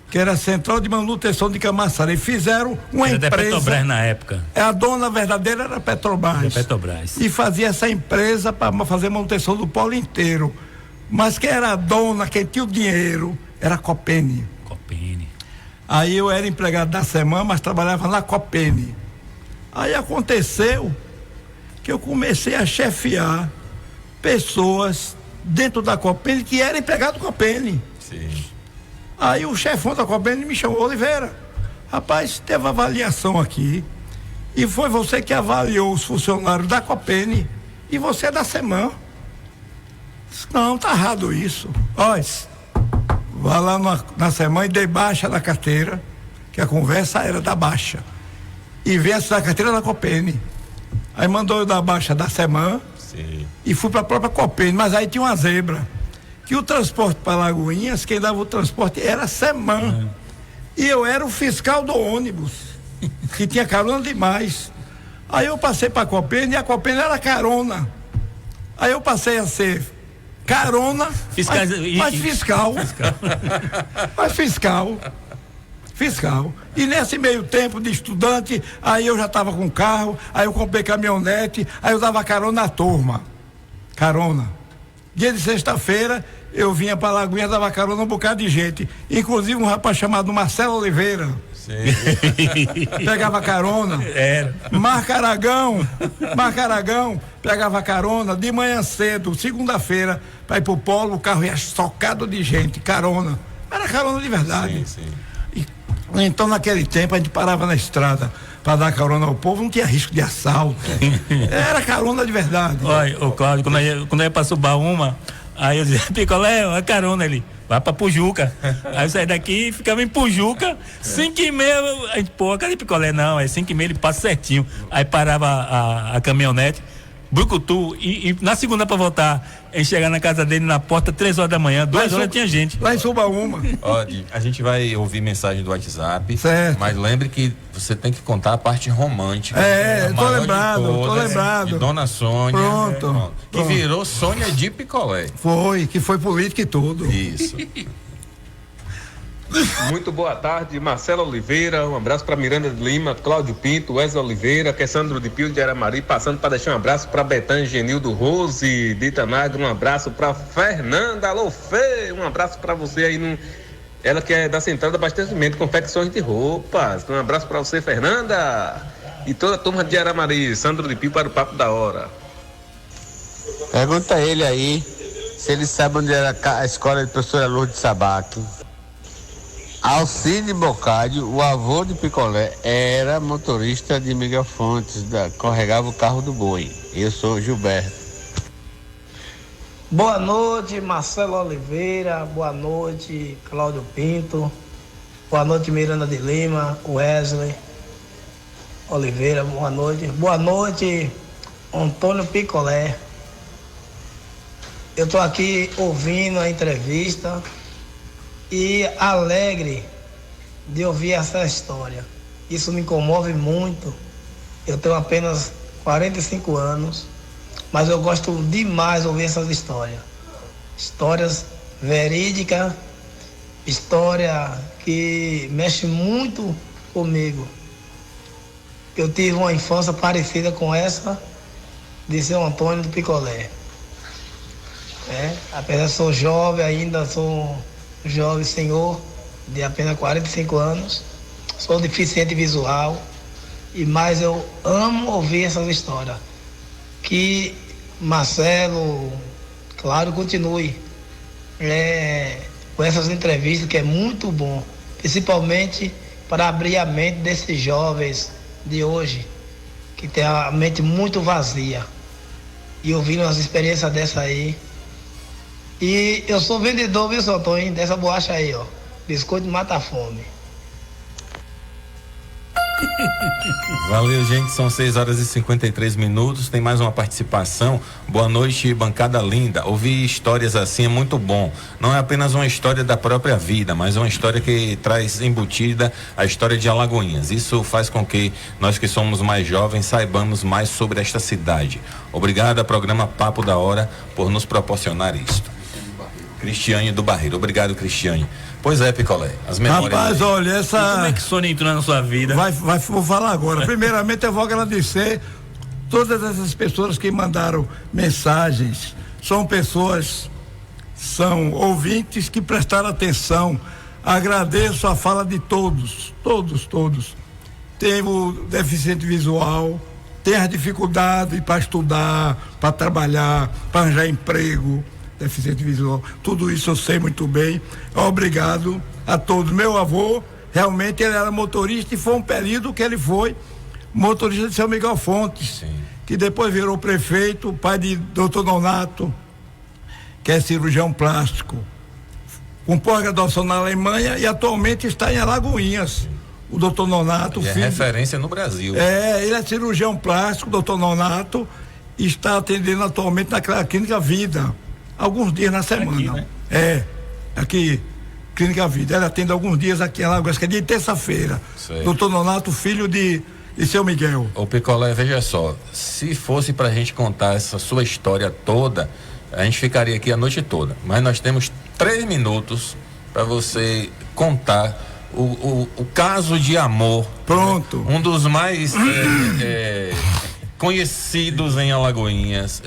Speaker 3: que era a Central de Manutenção de Camaçara. E fizeram uma
Speaker 1: Era
Speaker 3: empresa.
Speaker 1: da Petrobras na época.
Speaker 3: A dona verdadeira era a Petrobras.
Speaker 1: Da Petrobras.
Speaker 3: E fazia essa empresa para fazer manutenção do polo inteiro. Mas quem era a dona, quem tinha o dinheiro, era a Copene.
Speaker 1: Copene.
Speaker 3: Aí eu era empregado da SEMAN, mas trabalhava na Copene. Aí aconteceu que eu comecei a chefiar pessoas dentro da Copene que eram empregados da Copene.
Speaker 2: Sim.
Speaker 3: Aí o chefão da Copene me chamou, Oliveira, rapaz, teve avaliação aqui e foi você que avaliou os funcionários da Copene e você é da SEMAN. Não, tá errado isso. Olha, vá lá na SEMAN e dê baixa na carteira, que a conversa era da baixa. E vem assinar a carteira da Copene. Aí mandou eu dar baixa da SEMAN.
Speaker 2: Sim.
Speaker 3: E fui para a própria Copene, mas aí tinha uma zebra. Que o transporte para Lagoinhas, quem dava o transporte era a SEMAN. E eu era o fiscal do ônibus, que tinha carona demais. Aí eu passei para a Copene e a Copene era carona. Aí eu passei a ser carona, mas fiscal. Mas fiscal. E nesse meio tempo de estudante, aí eu já estava com carro, aí eu comprei caminhonete, aí eu dava carona na turma. Carona. Dia de sexta-feira, eu vinha para Lagoinha, dava carona um bocado de gente. Inclusive um rapaz chamado Marcelo Oliveira.
Speaker 2: Sim.
Speaker 3: Pegava carona.
Speaker 1: Era.
Speaker 3: Marco Aragão, pegava carona de manhã cedo, segunda-feira, para ir pro polo, o carro ia socado de gente, carona. Era carona de verdade.
Speaker 2: Sim.
Speaker 3: Então, naquele tempo, a gente parava na estrada para dar carona ao povo, não tinha risco de assalto. Era carona de verdade.
Speaker 1: Olha, o Cláudio, quando eu ia pra Subaúma, aí eu dizia, Picolé, a carona ali, vai pra Pujuca. Aí eu saí daqui e ficava em Pujuca, 5h30, a gente, pô, cadê Picolé? Não, é 5h30, ele passa certinho. Aí parava a caminhonete, Brucutu, e na segunda pra voltar, a gente chegar na casa dele na porta, 3h da manhã, 2h tinha gente.
Speaker 3: Lá em Subaúma.
Speaker 2: Ó, a gente vai ouvir mensagem do WhatsApp,
Speaker 3: certo.
Speaker 2: Mas lembre que você tem que contar a parte romântica.
Speaker 3: É,
Speaker 2: a
Speaker 3: tô
Speaker 2: maior
Speaker 3: lembrado,
Speaker 2: de todas,
Speaker 3: tô lembrado.
Speaker 2: De Dona Sônia.
Speaker 3: Pronto.
Speaker 2: Que virou Sônia de Picolé.
Speaker 3: Que foi político e tudo.
Speaker 2: Isso.
Speaker 4: Muito boa tarde, Marcelo Oliveira, um abraço para Miranda de Lima, Cláudio Pinto, Wesley Oliveira, Sandro de Pio de Aramari, passando para deixar um abraço para Betânia Genildo Rose de Itanagro, um abraço para Fernanda, alô Fê, um abraço para você aí, ela que é da Central de Abastecimento, confecções de roupas, um abraço para você, Fernanda, e toda a turma de Aramari, Sandro de Pio para o Papo da Hora.
Speaker 6: Pergunta a ele aí se ele sabe onde era a escola de professora Lourdes Sabac. Alcide Bocádio, o avô de Picolé, era motorista de Miguel Fontes, carregava o carro do boi. Eu sou Gilberto.
Speaker 7: Boa noite, Marcelo Oliveira, boa noite, Cláudio Pinto, boa noite, Miranda de Lima, Wesley Oliveira, boa noite, Antônio Picolé. Eu estou aqui ouvindo a entrevista e alegre de ouvir essa história. Isso me comove muito. Eu tenho apenas 45 anos, mas eu gosto demais de ouvir essas histórias. Histórias verídicas, história que mexe muito comigo. Eu tive uma infância parecida com essa de São Antônio do Picolé. Apesar de sou jovem ainda, sou jovem senhor de apenas 45 anos, sou deficiente visual, mas eu amo ouvir essas histórias. Que Marcelo, claro, continue com essas entrevistas, que é muito bom, principalmente para abrir a mente desses jovens de hoje, que tem a mente muito vazia, e ouvindo as experiências dessa aí. E eu sou vendedor, viu, seu Antônio, dessa borracha aí, ó. Biscoito mata a fome.
Speaker 2: Valeu, gente. São 6h53. Tem mais uma participação. Boa noite, bancada linda. Ouvir histórias assim é muito bom. Não é apenas uma história da própria vida, mas uma história que traz embutida a história de Alagoinhas. Isso faz com que nós que somos mais jovens saibamos mais sobre esta cidade. Obrigado ao programa Papo da Hora por nos proporcionar isto. Cristiane do Barreiro. Obrigado, Cristiane. Pois é, Picolé. As memórias.
Speaker 3: Rapaz, olha, essa.
Speaker 1: E como é que Sônia entrou na sua vida?
Speaker 3: Vou falar agora. Primeiramente, eu vou agradecer todas essas pessoas que mandaram mensagens. São ouvintes que prestaram atenção. Agradeço a fala de todos. Tem o deficiente visual, tem as dificuldades para estudar, para trabalhar, para arranjar emprego. Deficiente visual, tudo isso eu sei muito bem. Obrigado a todos. Meu avô, realmente ele era motorista e foi um período que ele foi motorista de São Miguel Fontes. Sim. Que depois virou prefeito, pai de Dr. Nonato, que é cirurgião plástico, com pós-graduação na Alemanha e atualmente está em Alagoinhas. Sim. O Dr. Nonato,
Speaker 2: filho, é referência no Brasil.
Speaker 3: Ele é cirurgião plástico, Dr. Nonato, e está atendendo atualmente naquela Clínica Vida. Alguns dias na semana. Aqui, né? Aqui, Clínica Vida. Ela atende alguns dias aqui em Alagoas, que é de terça-feira. Doutor Nonato, filho de Seu Miguel.
Speaker 2: Ô Picolé, veja só, se fosse pra gente contar essa sua história toda, a gente ficaria aqui a noite toda. Mas nós temos 3 minutos para você contar o caso de amor.
Speaker 3: Pronto.
Speaker 2: Né? Um dos mais conhecidos em Alagoinhas,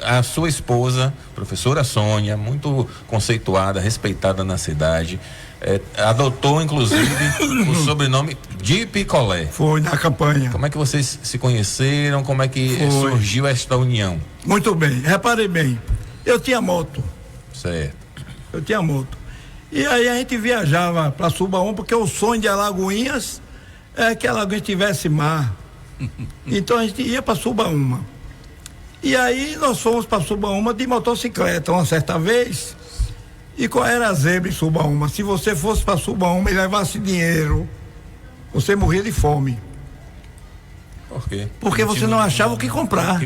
Speaker 2: a sua esposa, professora Sônia, muito conceituada, respeitada na cidade, adotou inclusive o sobrenome de Picolé.
Speaker 3: Foi na campanha.
Speaker 2: Como é que vocês se conheceram? Como é que surgiu esta união?
Speaker 3: Muito bem, repare bem, eu tinha moto.
Speaker 2: Certo.
Speaker 3: Eu tinha moto. E aí a gente viajava para Subaúma, porque o sonho de Alagoinhas é que Alagoinhas tivesse mar. Então a gente ia para Subaúma. E aí nós fomos para Subaúma de motocicleta uma certa vez. E qual era a zebra em Subaúma? Se você fosse para Subaúma e levasse dinheiro, você morria de fome.
Speaker 2: Por quê?
Speaker 3: Porque você não achava o que comprar.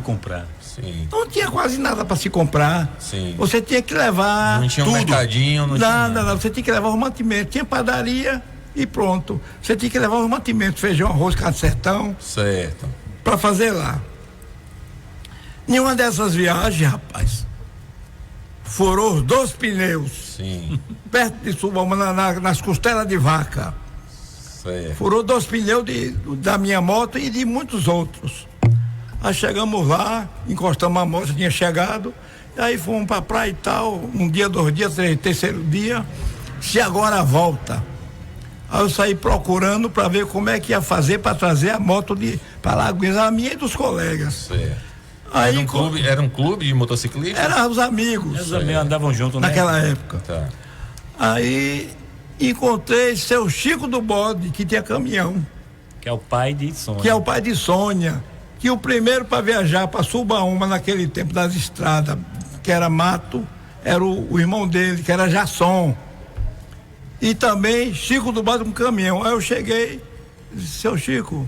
Speaker 2: Sim.
Speaker 3: Não tinha quase nada para se comprar.
Speaker 2: Sim.
Speaker 3: Você tinha que levar.
Speaker 2: Não tinha
Speaker 3: tudo.
Speaker 2: Um mercadinho, não tinha nada.
Speaker 3: Você tinha que levar os mantimentos. Tinha padaria e pronto. Você tinha que levar os mantimentos, feijão, arroz, carne de sertão.
Speaker 2: Certo.
Speaker 3: Para fazer lá. Nenhuma dessas viagens, rapaz, furou os 2 pneus.
Speaker 2: Sim.
Speaker 3: Perto de Subaúma, nas costelas de vaca.
Speaker 2: Certo.
Speaker 3: Furou 2 pneus da minha moto e de muitos outros. Aí chegamos lá, encostamos a moto, tinha chegado, e aí fomos pra praia e tal, 1 dia, 2 dias, 3º dia, se agora volta. Aí eu saí procurando para ver como é que ia fazer para trazer a moto para Alagoinhas, a minha e dos colegas.
Speaker 2: Certo.
Speaker 3: Aí,
Speaker 2: era um clube de motociclistas?
Speaker 3: Eram os amigos.
Speaker 1: Os amigos andavam juntos, né?
Speaker 3: Naquela época.
Speaker 2: Tá.
Speaker 3: Aí encontrei seu Chico do Bode, que tinha caminhão.
Speaker 1: Que é o pai de Sônia.
Speaker 3: Que é o pai de Sônia. Que o primeiro para viajar para Subaúma naquele tempo das estradas, que era mato, era o irmão dele, que era Jasson. E também Chico do Bode com caminhão. Aí eu cheguei, disse, seu Chico,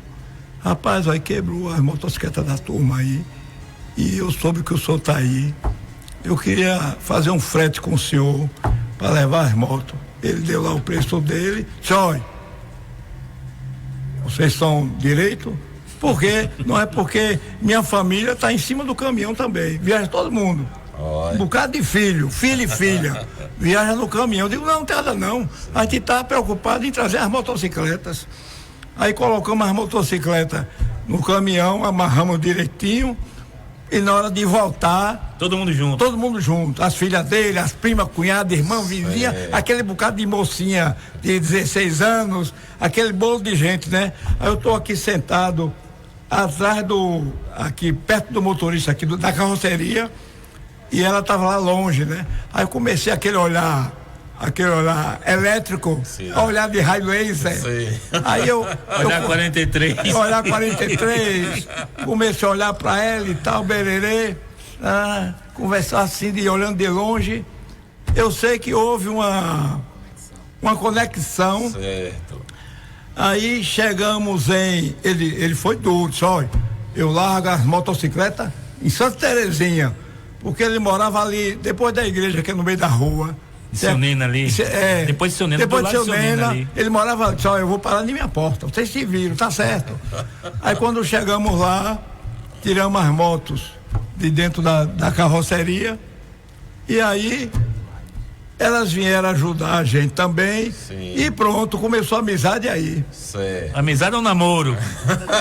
Speaker 3: rapaz, aí quebrou as motocicletas da turma aí. E eu soube que o senhor tá aí. Eu queria fazer um frete com o senhor para levar as motos. Ele deu lá o preço dele. Disse, olha, vocês são direito? Por quê? Não é porque minha família está em cima do caminhão também. Viaja todo mundo.
Speaker 2: Oi.
Speaker 3: Um bocado de filho e filha. Viaja no caminhão. Eu digo, não tem nada não. A gente está preocupado em trazer as motocicletas. Aí colocamos as motocicletas no caminhão, amarramos direitinho. E na hora de voltar,
Speaker 1: todo mundo junto. As filhas dele, as primas, cunhadas, irmão, vizinha, aquele bocado de mocinha de 16 anos, aquele bolo de gente, né? Aí eu tô aqui sentado atrás aqui perto do motorista aqui da carroceria, e ela tava lá longe, né? Aí eu comecei aquele olhar elétrico, olhar de raio laser. Aí olhar 43.
Speaker 3: Olhar 43, comecei a olhar para ela e tal, bererê, conversar assim, olhando de longe. Eu sei que houve uma conexão.
Speaker 2: Certo.
Speaker 3: Aí chegamos ele foi duro, disse, olha, eu largo as motocicletas em Santa Terezinha, porque ele morava ali, depois da igreja, que é no meio da rua.
Speaker 1: Seu Nena ali. Depois de Seu Nena,
Speaker 3: depois de Seu Nena,
Speaker 1: ali.
Speaker 3: ele morava ali, disse, olha, eu vou parar na minha porta, vocês se viram, tá certo. Aí quando chegamos lá, tiramos as motos de dentro da carroceria, e aí elas vieram ajudar a gente também.
Speaker 2: Sim.
Speaker 3: E pronto, começou a amizade aí.
Speaker 2: Certo.
Speaker 1: Amizade ou namoro?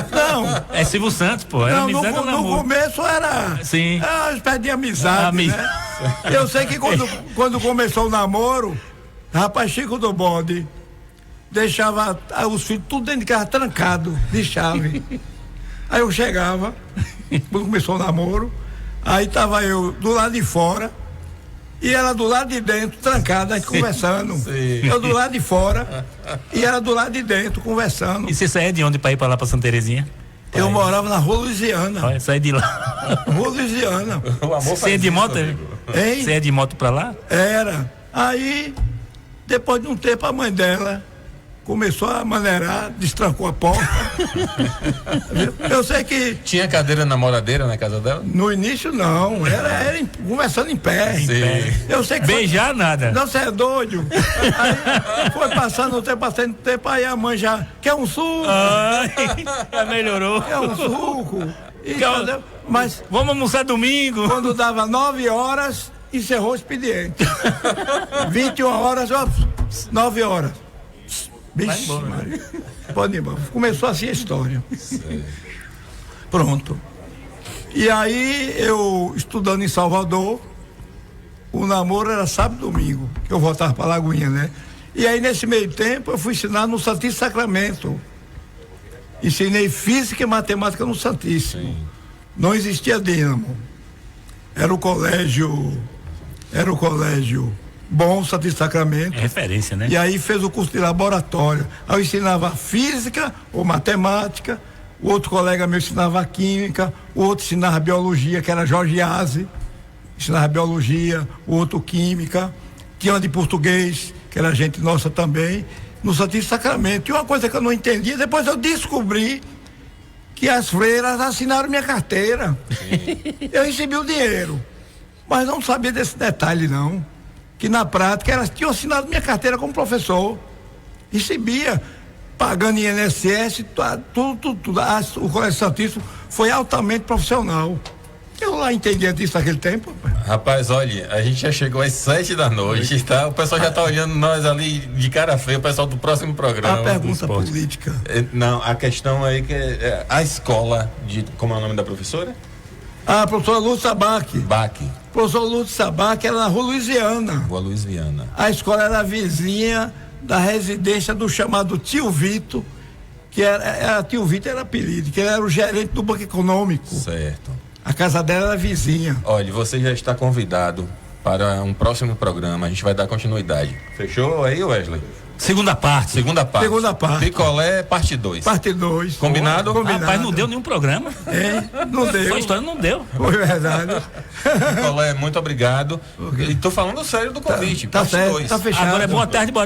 Speaker 3: Não.
Speaker 1: É Silvio Santos, pô. Era amizade ou
Speaker 3: no
Speaker 1: namoro?
Speaker 3: começo era.
Speaker 1: Sim.
Speaker 3: Era uma espécie de amizade. Né? Eu sei que quando começou o namoro, rapaz, Chico do Bode deixava os filhos tudo dentro de casa trancado, de chave. Aí eu chegava, quando começou o namoro, aí tava eu do lado de fora e ela do lado de dentro, trancada, a gente conversando.
Speaker 2: Sim.
Speaker 3: Eu do lado de fora e ela do lado de dentro, conversando.
Speaker 1: E você saía de onde pra ir pra lá, pra Santa Terezinha?
Speaker 3: Eu morava na Rua Louisiana.
Speaker 1: Olha, saía de lá.
Speaker 3: Rua Louisiana.
Speaker 2: O amor
Speaker 1: Você ia de moto?
Speaker 3: Hein?
Speaker 1: Você ia de moto pra lá?
Speaker 3: Era. Aí, depois de um tempo, a mãe dela começou a maneirar, destrancou a porta. Eu sei que
Speaker 2: Tinha cadeira namoradeira na casa dela?
Speaker 3: no início não, era conversando em pé.
Speaker 2: Sim.
Speaker 3: Eu sei que
Speaker 1: Beijar nada.
Speaker 3: Não, você é doido. Aí foi passando o tempo, aí a mãe já quer um suco,
Speaker 1: Ai, já melhorou.
Speaker 3: quer um suco. E,
Speaker 1: Quer um-
Speaker 3: entendeu? Mas
Speaker 1: Vamos almoçar domingo.
Speaker 3: quando dava 9 horas, encerrou o expediente. 21 horas, ó, 9 horas. Bicho, Maria. Pode ir embora. Começou assim a história. Pronto. E aí, eu estudando em Salvador, o namoro era sábado e domingo, que eu voltava para Lagoinha, né? E aí, nesse meio tempo, eu fui ensinar no Santíssimo Sacramento. Ensinei física e matemática no Santíssimo.
Speaker 2: Sim.
Speaker 3: Não existia dínamo. Era o colégio Bom Santíssimo Sacramento.
Speaker 1: É referência, né?
Speaker 3: E aí fez o curso de laboratório. Aí eu ensinava física ou matemática, o outro colega meu ensinava química, o outro ensinava biologia, que era Jorge Aze, ensinava biologia, o outro química, tinha uma de português, que era gente nossa também, no Santíssimo Sacramento. E uma coisa que eu não entendia, depois eu descobri que as freiras assinaram minha carteira. Eu recebi o dinheiro, mas não sabia desse detalhe não, que na prática elas tinham assinado minha carteira como professor, recebia, pagando INSS, tudo. O Colégio Santíssimo foi altamente profissional. Eu lá entendia disso naquele tempo.
Speaker 2: Rapaz, olha, a gente já chegou às 7 da noite, tá? O pessoal já tá olhando nós ali de cara feia, o pessoal do próximo programa.
Speaker 3: A pergunta
Speaker 2: do esporte.
Speaker 3: política.
Speaker 2: Não, a questão aí que é a escola de, como é o nome da professora?
Speaker 3: A professora Lúcia Sabac.
Speaker 2: BAC,
Speaker 3: Professor Lúcia Sabac era na Rua Louisiana.
Speaker 2: Rua Luiz Viana.
Speaker 3: A escola era vizinha da residência do chamado Tio Vito, que era Tio Vito era apelido, que ele era o gerente do Banco Econômico.
Speaker 2: Certo.
Speaker 3: A casa dela era vizinha.
Speaker 2: Olha, você já está convidado para um próximo programa, a gente vai dar continuidade. Fechou aí, Wesley?
Speaker 1: Segunda parte.
Speaker 2: Segunda parte.
Speaker 3: Segunda parte.
Speaker 2: Picolé, parte 2.
Speaker 3: Parte 2.
Speaker 2: Combinado?
Speaker 1: Rapaz, não deu nenhum programa.
Speaker 3: Não deu.
Speaker 1: Foi a história, não deu.
Speaker 3: Foi verdade.
Speaker 2: Picolé, muito obrigado. E tô falando sério do convite.
Speaker 3: Tá
Speaker 2: parte
Speaker 3: certo,
Speaker 2: 2.
Speaker 3: tá fechado.
Speaker 1: Agora é boa tarde, bom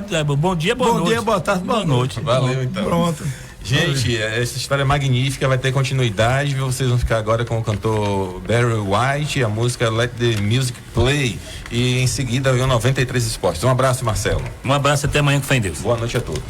Speaker 1: dia, boa noite.
Speaker 3: Bom dia, boa tarde, boa noite.
Speaker 2: Valeu, então.
Speaker 3: Pronto.
Speaker 2: Gente, essa história é magnífica, vai ter continuidade. Vocês vão ficar agora com o cantor Barry White, a música Let the Music Play. E em seguida vem o 93 Esportes. Um abraço, Marcelo.
Speaker 1: Um abraço, até amanhã com fé em Deus.
Speaker 2: Boa noite a todos.